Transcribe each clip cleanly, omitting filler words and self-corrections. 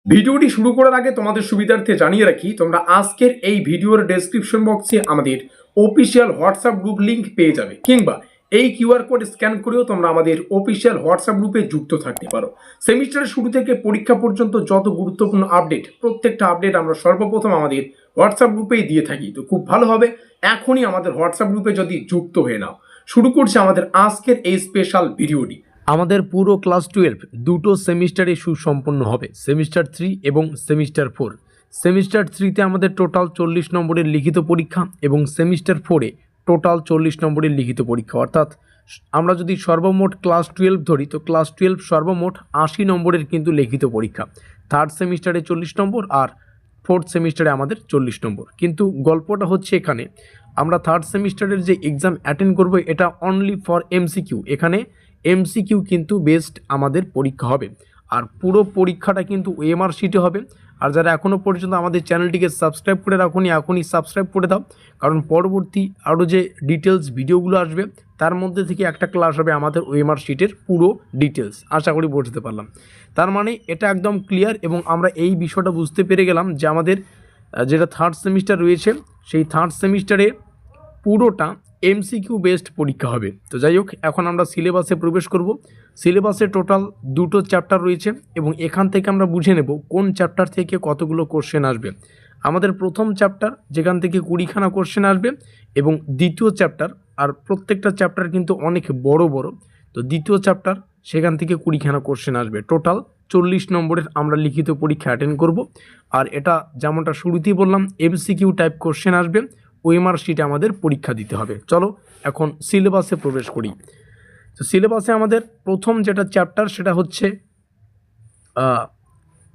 ভিডিওটি শুরু করার আগে তোমাদের সুবিধার্থে জানিয়ে রাখি, তোমরা আজকের এই ভিডিওর ডেসক্রিপশন বক্সে আমাদের অফিসিয়াল হোয়াটসঅ্যাপ গ্রুপ লিংক পেয়ে যাবে, কিংবা এই কিউআর কোড স্ক্যান করেও তোমরা আমাদের অফিসিয়াল হোয়াটসঅ্যাপ গ্রুপে যুক্ত থাকতে পারো। সেমিস্টারের শুরু থেকে পরীক্ষা পর্যন্ত যত গুরুত্বপূর্ণ আপডেট, প্রত্যেকটা আপডেট আমরা সর্বপ্রথম আমাদের হোয়াটসঅ্যাপ গ্রুপেই দিয়ে থাকি। তো খুব ভালো হবে এখনই আমাদের হোয়াটসঅ্যাপ গ্রুপে যদি যুক্ত হয়ে নাও। শুরু করছে আমাদের আজকের এই স্পেশাল ভিডিওটি। আমাদের পুরো ক্লাস 12 দুটো সেমিস্টারে সুসম্পন্ন হবে, সেমিস্টার 3 এবং সেমিস্টার 4। সেমিস্টার 3তে আমাদের টোটাল 40 নম্বরের লিখিত পরীক্ষা এবং সেমিস্টার 4-এ টোটাল 40 নম্বরের লিখিত পরীক্ষা। অর্থাৎ আমরা যদি সর্বমোট ক্লাস 12 ধরি, তো ক্লাস 12 সর্বমোট 80 নম্বরের কিন্তু লিখিত পরীক্ষা। থার্ড সেমিস্টারে 40 নম্বর আর ফোর্থ সেমিস্টারে আমাদের 40 নম্বর। কিন্তু গল্পটা হচ্ছে এখানে আমরা থার্ড সেমিস্টারের যে এক্সাম অ্যাটেন্ড করব, এটা অনলি ফর এমসিকিউ। এখানে এমসিকিউ কিন্তু বেস্ট আমাদের পরীক্ষা হবে, আর পুরো পরীক্ষাটা কিন্তু ওএমআর শিটে হবে। আর যারা এখনও পর্যন্ত আমাদের চ্যানেলটিকে সাবস্ক্রাইব করে রাখুনি, এখনই সাবস্ক্রাইব করে দাও, কারণ পরবর্তী আরও যে ডিটেলস ভিডিওগুলো আসবে তার মধ্যে থেকে একটা ক্লাস হবে আমাদের ওএমআর শিটের পুরো ডিটেলস। আশা করি বুঝতে পারলাম। তার মানে এটা একদম ক্লিয়ার, এবং আমরা এই বিষয়টা বুঝতে পেরে গেলাম যে আমাদের যেটা থার্ড সেমিস্টার রয়েছে, সেই থার্ড সেমিস্টারে পুরোটা এমসিকিউ বেসড পরীক্ষা হবে। তো যাই হোক, এখন আমরা সিলেবাসে প্রবেশ করব। সিলেবাসে টোটাল দুটো চ্যাপ্টার রয়েছে, এবং এখান থেকে আমরা বুঝে নেব কোন চ্যাপ্টার থেকে কতগুলো কোশ্চেন আসবে। আমাদের প্রথম চ্যাপ্টার, যেখান থেকে 20খানা কোশ্চেন আসবে, এবং দ্বিতীয় চ্যাপ্টার, আর প্রত্যেকটা চ্যাপ্টার কিন্তু অনেক বড় বড়। তো দ্বিতীয় চ্যাপ্টার, সেখান থেকে 20খানা কোশ্চেন আসবে। টোটাল 40 নম্বরের আমরা লিখিত পরীক্ষা অ্যাটেন্ড করব। আর এটা যেমনটা শুরুতেই বললাম, এমসিকিউ টাইপ কোশ্চেন আসবে, ওএমআর শিটে আমাদের পরীক্ষা দিতে হবে। চলো এখন সিলেবাসে প্রবেশ করি। তো সিলেবাসে আমাদের প্রথম যেটা চ্যাপ্টার, সেটা হচ্ছে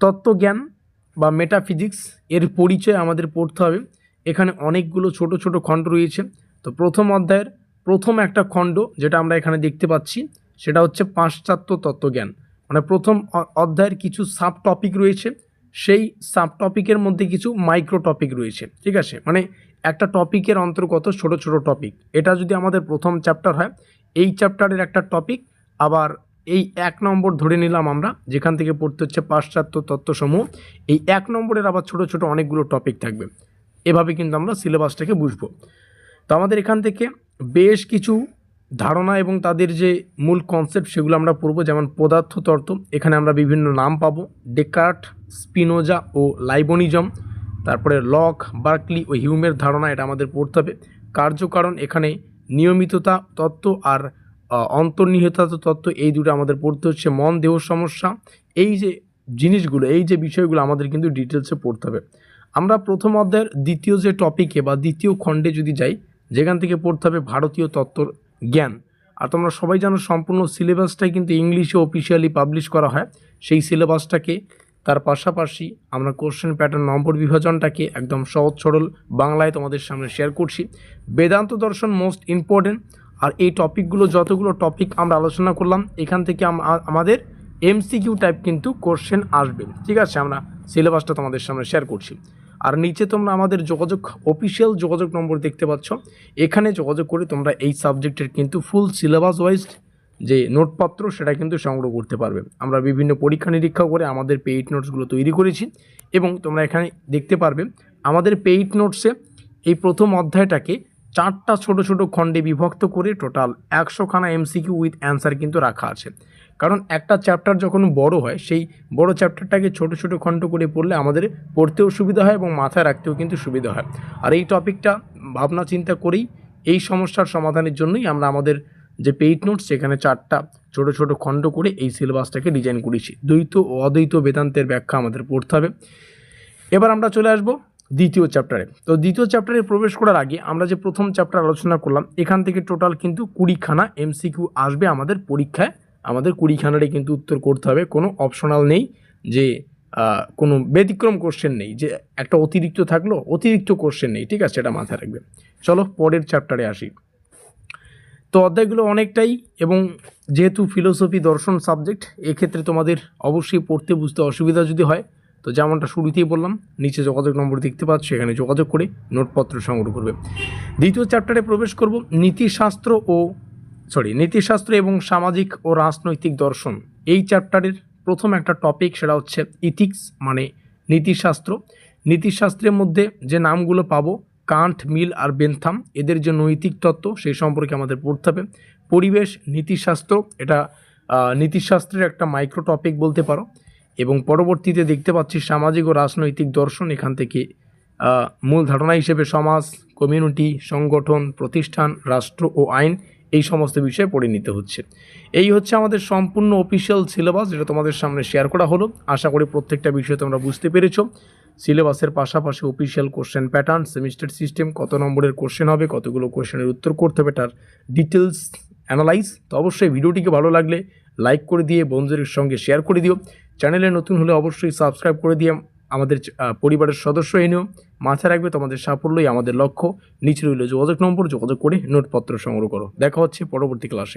তত্ত্বজ্ঞান বা মেটাফিজিক্স এর পরিচয় আমাদের পড়তে হবে। এখানে অনেকগুলো ছোট ছোট খণ্ড রয়েছে। তো প্রথম অধ্যায়ের প্রথম একটা খণ্ড যেটা আমরা এখানে দেখতে পাচ্ছি, সেটা হচ্ছে পাশ্চাত্য তত্ত্বজ্ঞান। মানে প্রথম অধ্যায়ের কিছু সাব টপিক রয়েছে, সেই সাব টপিকের মধ্যে কিছু মাইক্রো টপিক রয়েছে। ঠিক আছে, মানে একটা টপিকের অন্তর্গত ছোট ছোট টপিক। এটা যদি আমাদের প্রথম চ্যাপ্টার হয়, এই চ্যাপ্টারের একটা টপিক, আবার এই 1 নম্বর ধরে নিলাম আমরা, যেখান থেকে পড়তে হচ্ছে পাশ্চাত্য তত্ত্বসমূহ, এই 1 নম্বরের আবার ছোট ছোট অনেকগুলো টপিক থাকবে। এভাবে কিন্তু আমরা সিলেবাসটাকে বুঝবো। তো আমাদের এখান থেকে বেশ কিছু ধারণা এবং তাদের যে মূল কনসেপ্ট, সেগুলো আমরা পড়বো। যেমন পদার্থতত্ত্ব, এখানে আমরা বিভিন্ন নাম পাবো, ডেকার্ট, স্পিনোজা ও লাইবনিজম। তারপরে লক, বার্কলি ও হিউমের ধারণা, এটা আমাদের পড়তে হবে। কার্যকারণ, এখানে নিয়মিততা তত্ত্ব আর অন্তর্নিহিততা তত্ত্ব, এই দুটো আমাদের পড়তে হচ্ছে। মন দেহ সমস্যা, এই যে জিনিসগুলো, এই যে বিষয়গুলো আমাদের কিন্তু ডিটেলসে পড়তে হবে। আমরা প্রথম অধ্যায়ের দ্বিতীয় যে টপিকে বা দ্বিতীয় খণ্ডে যদি যাই, যেখান থেকে পড়তে হবে ভারতীয় তত্ত্বর জ্ঞান। আর তোমরা সবাই জানো, সম্পূর্ণ সিলেবাসটাই কিন্তু ইংলিশে অফিসিয়ালি পাবলিশ করা হয়। সেই সিলেবাসটাকে, তার পাশাপাশি আমরা কোশ্চেন প্যাটার্ন, নম্বর বিভাজনটাকে একদম সহজ সরল বাংলায় তোমাদের সামনে শেয়ার করছি। বেদান্ত দর্শন মোস্ট ইম্পর্টেন্ট। আর এই টপিকগুলো, যতগুলো টপিক আমরা আলোচনা করলাম, এখান থেকে আমাদের এমসিকিউ টাইপ কিন্তু কোশ্চেন আসবে। ঠিক আছে, আমরা সিলেবাসটা তোমাদের সামনে শেয়ার করছি। আর নিচে তোমরা আমাদের যোগাযোগ, অফিসিয়াল যোগাযোগ নম্বর দেখতে পাচ্ছ। এখানে যোগাযোগ করে তোমরা এই সাবজেক্টের কিন্তু ফুল সিলেবাস ওয়াইজ যে নোটপত্র, সেটা কিন্তু সংগ্রহ করতে পারবে। আমরা বিভিন্ন পরীক্ষা নিরীক্ষা করে আমাদের পেইড নোটসগুলো তৈরি করেছি, এবং তোমরা এখানে দেখতে পারবে আমাদের পেইড নোটসে এই প্রথম অধ্যায়টাকে 4টা ছোট ছোট খণ্ডে বিভক্ত করে টোটাল 100খানা এমসিকিউ উইথ অ্যান্সার কিন্তু রাখা আছে। কারণ একটা চ্যাপ্টার যখন বড় হয়, সেই বড় চ্যাপ্টারটাকে ছোট ছোট খণ্ড করে পড়লে আমাদের পড়তেও সুবিধা হয় এবং মাথায় রাখতেও কিন্তু সুবিধা হয়। আর এই টপিকটা ভাবনা চিন্তা করেই, এই সমস্যার সমাধানের জন্যই আমরা আমাদের যে পেইড নোটস, সেখানে 4টা ছোট ছোট খণ্ড করে এই সিলেবাসটাকে ডিজাইন করেছি। দ্বৈত ও অদ্বৈত বেদান্তের ব্যাখ্যা আমাদের পড়তে হবে। এবার আমরা চলে আসবো দ্বিতীয় চ্যাপ্টারে। তো দ্বিতীয় চ্যাপ্টারে প্রবেশ করার আগে আমরা যে প্রথম চ্যাপ্টার আলোচনা করলাম, এখান থেকে টোটাল কিন্তু 20খানা এমসিকিউ আসবে আমাদের পরীক্ষায়। আমাদের 20খানারই কিন্তু উত্তর করতে হবে, কোনো অপশনাল নেই, যে কোনো ব্যতিক্রম কোশ্চেন নেই, যে একটা অতিরিক্ত থাকলো, অতিরিক্ত কোশ্চেন নেই। ঠিক আছে, এটা মাথায় রাখবে। চলো পরের চ্যাপ্টারে আসি। তো অধ্যায়গুলো অনেকটাই, এবং যেহেতু ফিলোসফি দর্শন সাবজেক্ট, এক্ষেত্রে তোমাদের অবশ্যই পড়তে বুঝতে অসুবিধা যদি হয়, তো যেমনটা শুরুতেই বললাম, নিচে যোগাযোগ নম্বর দেখতে পাচ্ছ, এখানে যোগাযোগ করে নোটপত্র সংগ্রহ করবে। দ্বিতীয় চ্যাপ্টারে প্রবেশ করব, নীতিশাস্ত্র এবং সামাজিক ও রাজনৈতিক দর্শন। এই চ্যাপ্টারের প্রথম একটা টপিক, সেটা হচ্ছে ইথিক্স মানে নীতিশাস্ত্র। নীতিশাস্ত্রের মধ্যে যে নামগুলো পাবো, কান্ট, মিল আর বেনথাম, এদের যে নৈতিক তত্ত্ব সেই সম্পর্কে আমাদের পড়তে হবে। পরিবেশ নীতিশাস্ত্র, এটা নীতিশাস্ত্রের একটা মাইক্রো টপিক বলতে পারো। এবং পরবর্তীতে দেখতে পাচ্ছি সামাজিক ও রাজনৈতিক দর্শন। এখান থেকে মূল ধারণা হিসেবে সমাজ, কমিউনিটি, সংগঠন, প্রতিষ্ঠান, রাষ্ট্র ও আইন, এই সমস্ত বিষয়ে পড়ে নিতে হচ্ছে। এই হচ্ছে আমাদের সম্পূর্ণ অফিসিয়াল সিলেবাস, যেটা তোমাদের সামনে শেয়ার করা হলো। আশা করি প্রত্যেকটা বিষয় তোমরা বুঝতে পেরেছো। সিলেবাসের পাশাপাশি official question pattern, semester system, কত নম্বরের কোশ্চেন হবে, কতগুলো কোশ্চেনের উত্তর করতে হবে, তার ডিটেলস অ্যানালাইজ। তো অবশ্যই ভিডিওটিকে ভালো লাগলে লাইক করে দিয়ে বন্ধুদের সঙ্গে শেয়ার করে দিও। চ্যানেলে নতুন হলে অবশ্যই সাবস্ক্রাইব করে দিয়ে আমাদের পরিবারের সদস্য এনেও। মাথায় রাখবে তোমাদের সাফল্যই আমাদের লক্ষ্য। নিচে রইল যোগাযোগ নম্বর, যোগাযোগ করে নোটপত্র সংগ্রহ করো। দেখা হচ্ছে পরবর্তী ক্লাসে।